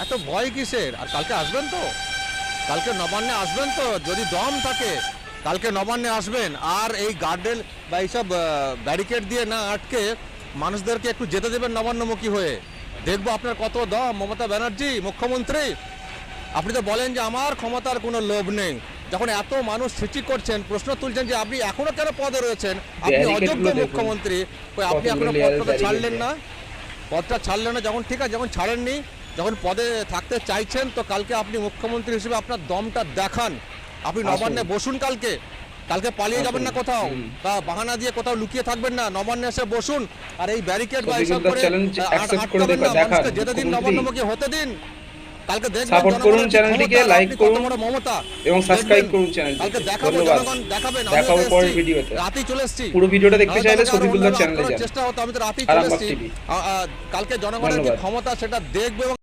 এত ভয় কিসের? আর কালকে আসবেন তো? কালকে নবান্নে আসবেন তো? যদি দম থাকে কালকে নবান্নে আসবেন। আর এই গার্ডেল বা এইসব ব্যারিকেড দিয়ে না আটকে মানুষদেরকে একটু যেতে দেবেন নবান্নমুখী হয়ে। দেখবো আপনার কত দম। মমতা ব্যানার্জি মুখ্যমন্ত্রী, আপনি তো বলেন যে আমার ক্ষমতার কোনো লোভ নেই। যখন এত মানুষ সৃষ্টি করছেন, প্রশ্ন তুলছেন যে আপনি এখনো কেন পদে রয়েছেন, আপনি ব্যারিকেড অযোগ্য গুলো দেখুন মুখ্যমন্ত্রী। আপনি কতগুলো এখনো লেয়ারের পদটা ব্যারিকেড ছাড়লেন দেয়া। না, পদটা ছাড়লেন না যখন, ঠিক আছে যখন ছাড়েননি, যখন পদে থাকতে চাইছেন, তো কালকে আপনি মুখ্যমন্ত্রী হিসেবে আপনার দমটা দেখান। আপনি আসুন নবান্নে বসুন কালকে। কালকে পালিয়ে যাবেন আসুন না কোথাও, হুম। বা বাহানা দিয়ে কোথাও লুকিয়ে থাকবেন না। নবান্নে এসে বসুন। আর এই ব্যারিকেড বা এইসব শফিকুল্লাহ করে চ্যালেঞ্জ অ্যাকসেপ্ট করে আটকাবেন না। দেখান মানুষকে যেতে দিন, মুখ্যমন্ত্রী। নবান্নমুখী হতে দিন। কালকে দেখবেন সাপোর্ট করুন জনগণের কি চ্যানেলটিকে, ক্ষমতা, আর লাইক আপনি কত করুন বড় মমতা এবং সাবস্ক্রাইব দেখবেন। করুন কালকে চ্যানেলটিকে। দেখাবো, ধন্যবাদ। জনগণ দেখাবেন। আমি দেখা তো হবে এসছি, পরের ভিডিওতে। রাতেই চলে এসছি। পুরো ভিডিওটা দেখতে নাহলে তো চাইলে আমাকে আরো শফিকুল্লাহ অন্যভাবে চ্যানেলে আটকানোর যান। চেষ্টা হতো। আমি তো রাতেই চলে আরামবাগ এসছি। টিভি। কালকে জনগণের কি ধন্যবাদ। ক্ষমতা সেটা দেখবে। এবং